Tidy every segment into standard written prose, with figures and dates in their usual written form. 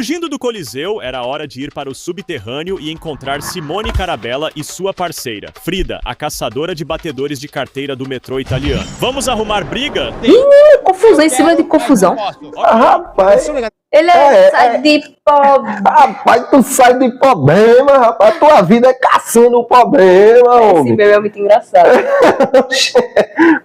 Fugindo do Coliseu, era hora de ir para o subterrâneo e encontrar Simone Carabella e sua parceira, Frida, a caçadora de batedores de carteira do metrô italiano. Vamos arrumar briga? Confusão em cima de confusão. Rapaz, Ele sai de pobre. rapaz, tu sai de problema, rapaz. Tua vida é caçando o problema, Esse homem. meu é muito engraçado.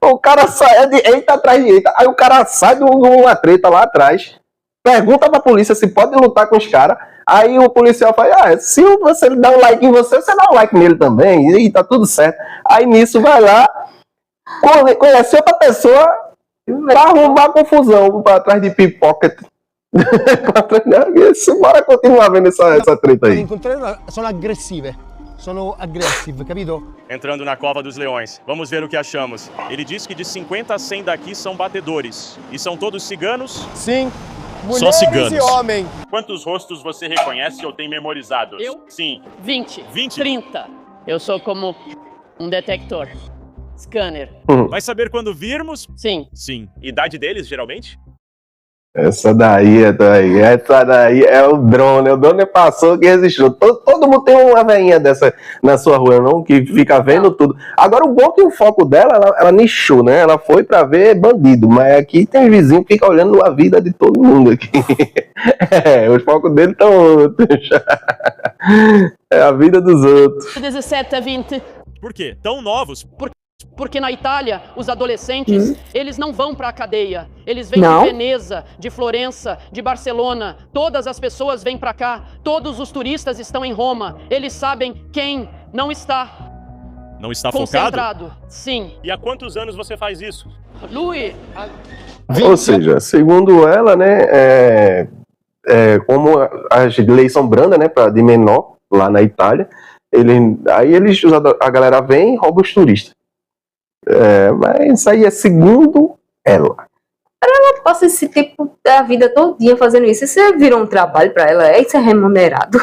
O cara sai de eita atrás de eita. Aí o cara sai de uma treta lá atrás, pergunta pra polícia se pode lutar com os caras. Aí o policial fala, se você dá um like em você, você dá um like nele também. E tá tudo certo. Aí nisso vai lá, conhece outra pessoa pra arrumar confusão pra trás de pipoca. Bora continuar vendo essa treta aí. Sono aggressive. Sono aggressive, capito? Entrando na Cova dos Leões. Vamos ver o que achamos. Ele disse que de 50 a 100 daqui são batedores. E são todos ciganos? Sim. Só ciganos. E homem. Quantos rostos você reconhece ou tem memorizados? Eu? Sim. 20. 20? 30. Eu sou como um detector. Scanner. Vai saber quando virmos? Sim. Sim. Idade deles, geralmente? Essa daí é o drone. O drone passou que resistiu. Todo mundo tem uma veinha dessa na sua rua, não? Que fica vendo tudo. Agora, o bom é que o foco dela, ela nichou, né? Ela foi pra ver bandido, mas aqui tem vizinho que fica olhando a vida de todo mundo aqui. Os focos dele estão outros. É a vida dos outros. 17 a 20. Por quê? Tão novos? Porque na Itália, os adolescentes, eles não vão pra cadeia. Eles vêm Não? de Veneza, de Florença, de Barcelona. Todas as pessoas vêm pra cá. Todos os turistas estão em Roma. Eles sabem quem não está Não está focado? concentrado. Sim. E há quantos anos você faz isso? Lui, Ou seja, segundo ela, né, como as leis são brandas, né, de menor, lá na Itália, a galera vem e rouba os turistas. Mas isso aí é segundo ela. Ela passa esse tempo da vida todinha fazendo isso. Isso virou um trabalho pra ela. Isso é remunerado.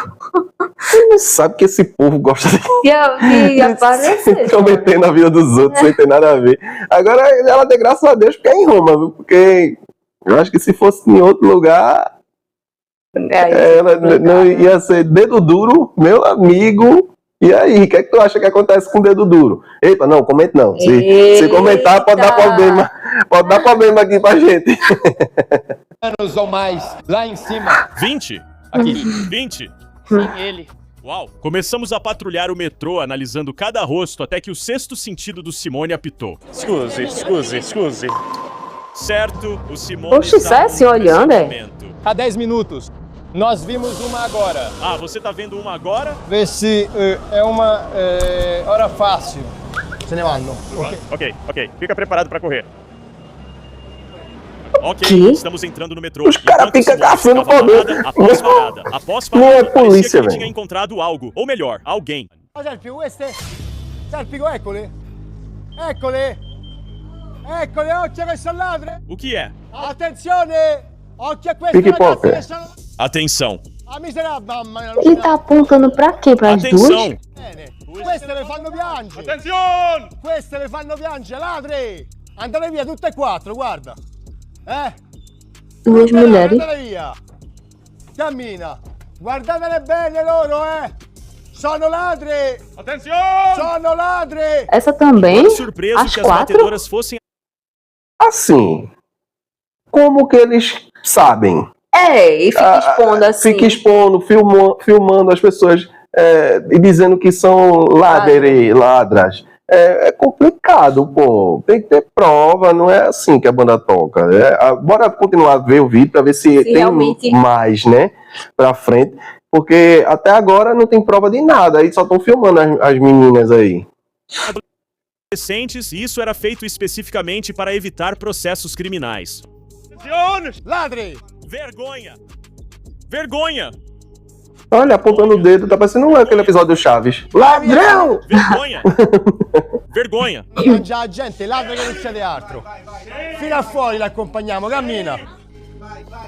Você não sabe que esse povo gosta De aparecer. intrometer na vida dos outros sem ter nada a ver. Agora ela tem graças a Deus porque é em Roma, viu? Porque eu acho que se fosse em outro lugar, ela não ia ser dedo duro, meu amigo. E aí, o que é que tu acha que acontece com o dedo duro? Eita, não, comente não. Se comentar, pode dar problema. Pode dar problema aqui pra gente. Anos ou mais, lá em cima. 20? Aqui. 20? sim, ele. Uau! Começamos a patrulhar o metrô, analisando cada rosto, até que o sexto sentido do Simone apitou. Scusi. Certo, o Simone Oxe, está sai no assim olhando, pressentimento. Há 10 minutos. Nós vimos uma agora. Ah, você tá vendo uma agora? Vê se é uma hora fácil. Se ne vanno. Ok? Ok. Fica preparado pra correr. Ok, Que? estamos entrando no metrô. Os caras Enquanto ficam Simone caçando ficava poder. parada, após parada, Não é parecia polícia, que ele velho. tinha encontrado algo, ou melhor, alguém. Serpico, Serpico, eccoli. Eccoli. Eccoli, occhio che sono ladri. O que é? Attenzione. Occhio a questi Pickpocket. ragazzi che sono... Atenção. Ah, miserável, mamma mia. Ele tá apontando pra quê? Para as Atenção. duas? Bene. Queste le fanno piangere. Atenção! Queste le fanno piangere, ladri. Andate via tutte e quattro, guarda. Duas mulheres. Andate via. Cammina. Guardatele bene loro, Sono ladri. Atenção! Sono ladri. Essa também? Ficaram surpresos As que as quatro? batedoras fossem... Assim, como que eles sabem? E fica expondo assim. Fica expondo, filmando as pessoas e dizendo que são ladras. É complicado, pô. Tem que ter prova, não é assim que a banda toca. Bora continuar a ver o vídeo pra ver se tem realmente... mais, né? Pra frente. Porque até agora não tem prova de nada. Aí só estão filmando as meninas aí. adolescentes, e isso era feito especificamente para evitar processos criminais. Ladri! Vergonha! Vergonha! Olha, apontando o dedo, tá parecendo aquele episódio do Chaves. Ladrão! Vergonha! Vergonha! Già la gente, ladra che non succede altro. Fino a fuori l'accompagniamo, cammina.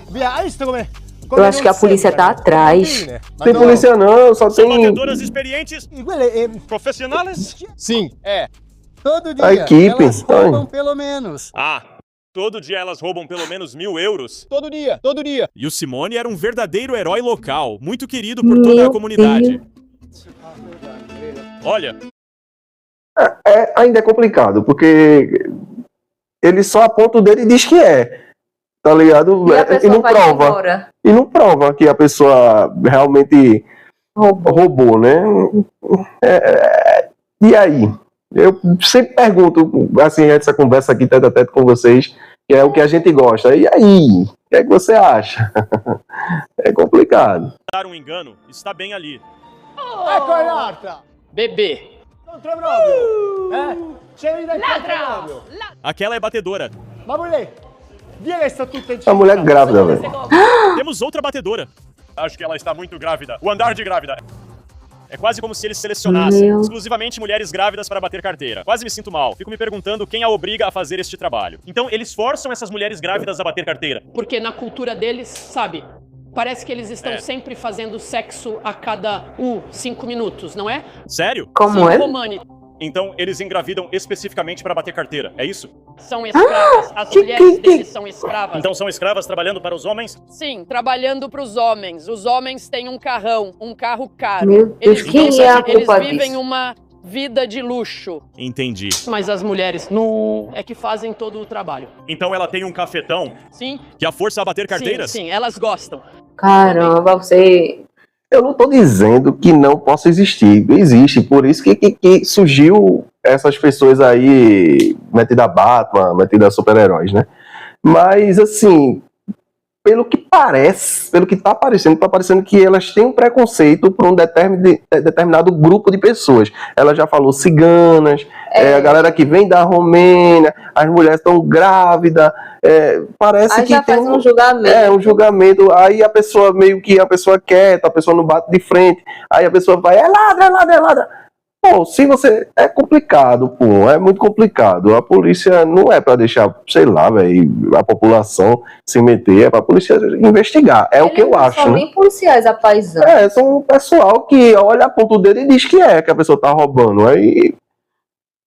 Via, hai visto come... Eu acho que a polícia tá atrás. Não tem polícia não, só São tem batedoras experientes, E quelle... profissionais. Sim, Todo dia. a equipe. Elas roubam pelo menos. Ah, Todo dia elas roubam pelo menos 1.000 euros. Todo dia, todo dia. E o Simone era um verdadeiro herói local, muito querido por toda a comunidade. Olha, Ainda é complicado, porque ele só aponta o dedo e diz que é. Tá ligado? E a E pessoa não vai prova. embora. E não prova que a pessoa realmente roubou, né? E aí? Eu sempre pergunto, assim, essa conversa aqui tete a tete com vocês, que é o que a gente gosta. E aí? O que é que você acha? É complicado. dar um engano está bem ali. Ecco un'altra. Bebê. Contro proprio. C'è lì del contro proprio. Aquela é batedora. Ma mulher, via che sta tutta in A mulher grávida, velho. Temos outra batedora. Acho que ela está muito grávida. O andar de grávida. É quase como se eles selecionassem Meu. exclusivamente mulheres grávidas para bater carteira. Quase me sinto mal. Fico me perguntando quem a obriga a fazer este trabalho. Então, eles forçam essas mulheres grávidas a bater carteira. Porque na cultura deles, sabe, parece que eles estão sempre fazendo sexo a cada 5 minutos, não é? Sério? Como Sim, é? Romani, Então, eles engravidam especificamente para bater carteira. É isso? são escravas. As que- mulheres que- deles são escravas. Então são escravas trabalhando para os homens? Sim, trabalhando para os homens. Os homens têm um carrão, um carro caro. Meu Deus, Eles quem vivem- é a Eles culpa vivem disso? uma vida de luxo. Entendi. Mas as mulheres, não, é que fazem todo o trabalho. Então ela tem um cafetão Sim, que a força a bater carteiras? sim, elas gostam. Caramba, você... Eu não estou dizendo que não possa existir. Existe. Por isso que surgiu essas pessoas aí metidas a Batman, metidas a super-heróis, né? Mas, assim, pelo que parece, pelo que tá parecendo que elas têm um preconceito por um determinado grupo de pessoas. Ela já falou ciganas, a galera que vem da Romênia, as mulheres estão grávidas, parece Aí que já tem faz um julgamento. um julgamento, aí a pessoa meio que, a pessoa quieta, a pessoa não bate de frente, aí a pessoa vai, é ladra, é ladra, é ladra. Pô, se você... É complicado, pô, é muito complicado. A polícia não é pra deixar, sei lá, velho, a população se meter, é pra polícia investigar. É o que eu acho, São né? nem policiais a paisana. São um pessoal que olha, aponta o dedo e diz que a pessoa tá roubando. Aí...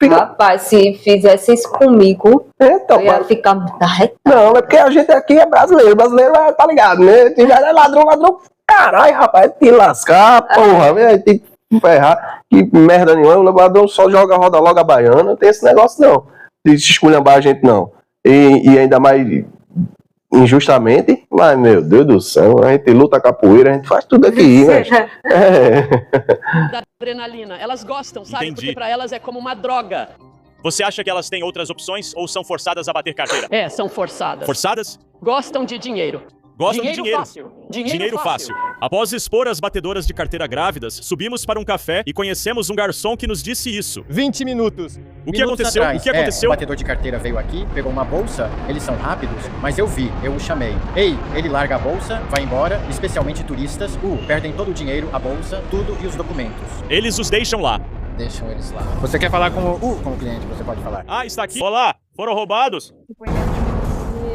Fica... Rapaz, se fizesse isso comigo, Então, eu ia ficar muito arretada. não, é porque a gente aqui é brasileiro. Brasileiro tá ligado, né? É ladrão. Caralho, rapaz, te lascar, porra. Tem que ferrar. Que merda nenhuma. O ladrão só joga, roda logo a baiana. Não tem esse negócio, não. De se esculhambar a gente, não. E ainda mais injustamente. Mas, meu Deus do céu, a gente luta capoeira, a gente faz tudo aqui, né? Da adrenalina. Elas gostam, sabe? Entendi. Porque para elas é como uma droga. Você acha que elas têm outras opções ou são forçadas a bater carteira? É, são forçadas. Forçadas? Gostam de dinheiro. Gostam de dinheiro. Fácil. Dinheiro fácil. Após expor as batedoras de carteira grávidas, subimos para um café e conhecemos um garçom que nos disse isso. 20 minutos. O que Minutos aconteceu? atrás, O que aconteceu? O batedor de carteira veio aqui, pegou uma bolsa, eles são rápidos, mas eu o chamei. Ei, ele larga a bolsa, vai embora, especialmente turistas, perdem todo o dinheiro, a bolsa, tudo e os documentos. Eles os deixam lá. Deixam eles lá. Você quer falar com o cliente, você pode falar. Ah, está aqui. Olá, foram roubados?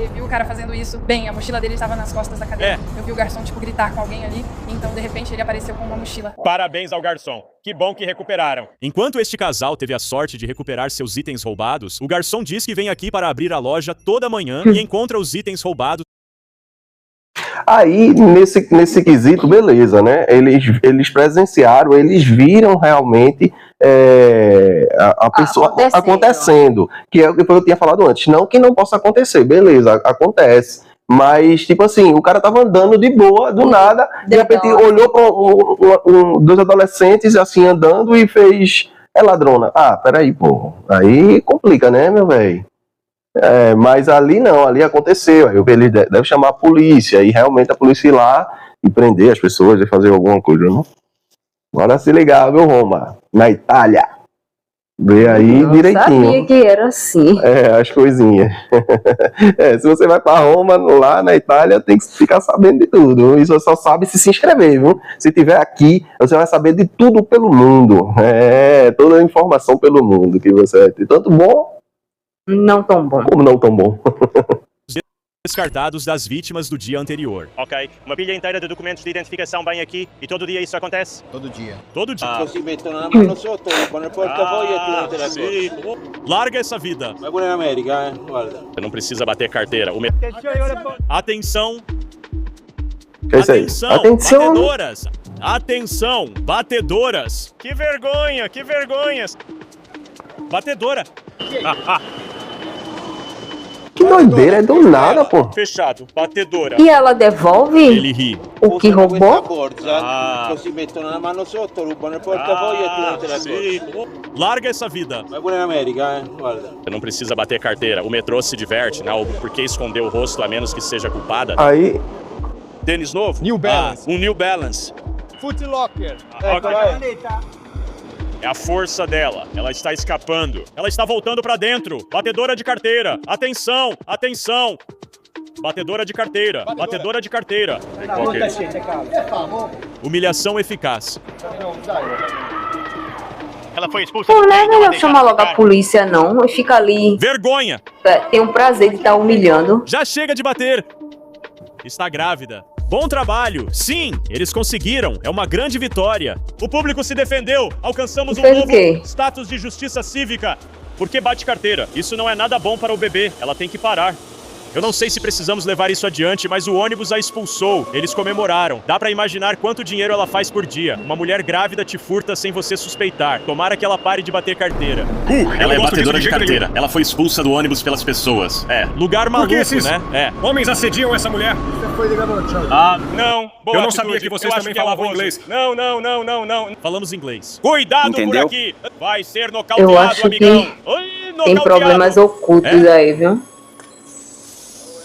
E viu o cara fazendo isso. Bem, a mochila dele estava nas costas da cadeira. Eu vi o garçom, gritar com alguém ali. Então, de repente, ele apareceu com uma mochila. Parabéns ao garçom. Que bom que recuperaram. Enquanto este casal teve a sorte de recuperar seus itens roubados, o garçom diz que vem aqui para abrir a loja toda manhã e encontra os itens roubados. Aí, nesse quesito, beleza, né? Eles presenciaram, eles viram realmente a pessoa acontecendo. Que é o que eu tinha falado antes. Não que não possa acontecer, beleza, acontece. Mas, tipo assim, o cara tava andando de boa, do nada, de repente olhou para dois adolescentes assim andando e fez, é ladrona. Ah, peraí, pô. Aí complica, né, meu velho? Mas ali não, ali aconteceu. Aí ele deve chamar a polícia, e realmente a polícia ir lá e prender as pessoas e fazer alguma coisa, não? Bora se ligar, meu Roma, na Itália. Vê aí Eu direitinho. sabia que era assim. As coisinhas. Se você vai pra Roma, lá na Itália, tem que ficar sabendo de tudo. E você só sabe se inscrever, viu? Se tiver aqui, você vai saber de tudo pelo mundo. Toda a informação pelo mundo que você vai ter. Tanto bom, não tão bom. Como não tão bom. Descartados das vítimas do dia anterior. Ok, uma pilha inteira de documentos de identificação bem aqui e todo dia isso acontece? Todo dia. Todo dia. Si mettono la mano sotto, con il portafoglio e ti metti la cosa. Sì. Larga essa vida. Vai pure in America, guarda. Você não precisa bater carteira. Atenção. Que é isso aí? Atenção, Atenção. batedoras. Atenção, batedoras. Que vergonha, que vergonhas. Batedora. Que doideira, é do nada, pô. Fechado, batedora. E ela devolve Ele ri. o que roubou? Così mettono la mano sotto, rubano il portafoglio e tu non te la accorgi. Larga essa vida. Vai pure in America, guarda. Você não precisa bater carteira. O metrô se diverte, né? Por que esconder o rosto a menos que seja culpada? Aí, Tênis novo? New Balance. Um New Balance. Foot Locker. Ecco, vai. É a força dela. Ela está escapando. Ela está voltando pra dentro. Batedora de carteira. Atenção, atenção. Batedora de carteira. Batedora de carteira. Ok. Humilhação eficaz. Ela foi expulsa. Pô, não é melhor chamar logo a polícia, não. E fica ali. Vergonha. Tem um prazer de estar humilhando. Já chega de bater. Está grávida. Bom trabalho. Sim, eles conseguiram. É uma grande vitória. O público se defendeu. Alcançamos um Fez o novo quê? status de justiça cívica. Por que bate carteira? Isso não é nada bom para o bebê. Ela tem que parar. Eu não sei se precisamos levar isso adiante, mas o ônibus a expulsou. Eles comemoraram. Dá pra imaginar quanto dinheiro ela faz por dia. Uma mulher grávida te furta sem você suspeitar. Tomara que ela pare de bater carteira. Ela é batedora de carteira. Ela foi expulsa do ônibus pelas pessoas. É, lugar maluco, né? É. Homens assediam essa mulher. Ah, não. Boa Eu não atitude. sabia que vocês Eu também acho que é falavam horroroso. inglês. Não. Falamos inglês. Cuidado Entendeu? por aqui. Vai ser nocauteado, Eu acho amigão. que Oi, tem nocauteado. problemas ocultos aí, viu?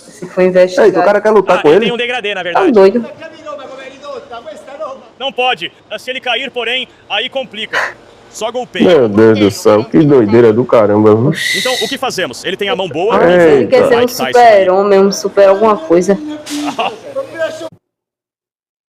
Se for investigado. Eita, o cara quer lutar com Ele ele? tem um degradê, na Tá verdade. doido. Não pode. Se ele cair, porém, aí complica. Só golpeia. Meu Deus do céu, que doideira do caramba. Então, o que fazemos? Ele tem a mão boa? Ele quer ser um Mike Tyson. super-homem, um super alguma coisa.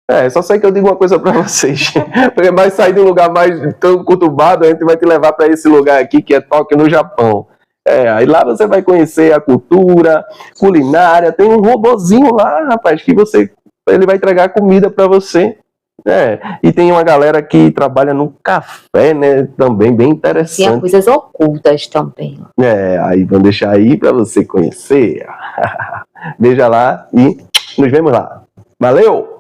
É, só sei que eu digo uma coisa pra vocês. Porque vai sair de um lugar mais tão conturbado, a gente vai te levar pra esse lugar aqui que é Tóquio, no Japão. É, aí lá você vai conhecer a cultura, culinária, tem um robozinho lá, rapaz, que ele vai entregar comida pra você. É, e tem uma galera que trabalha no café, né, também bem Tinha interessante. coisas ocultas também. É, aí vão deixar aí pra você conhecer. Veja lá e nos vemos lá. Valeu!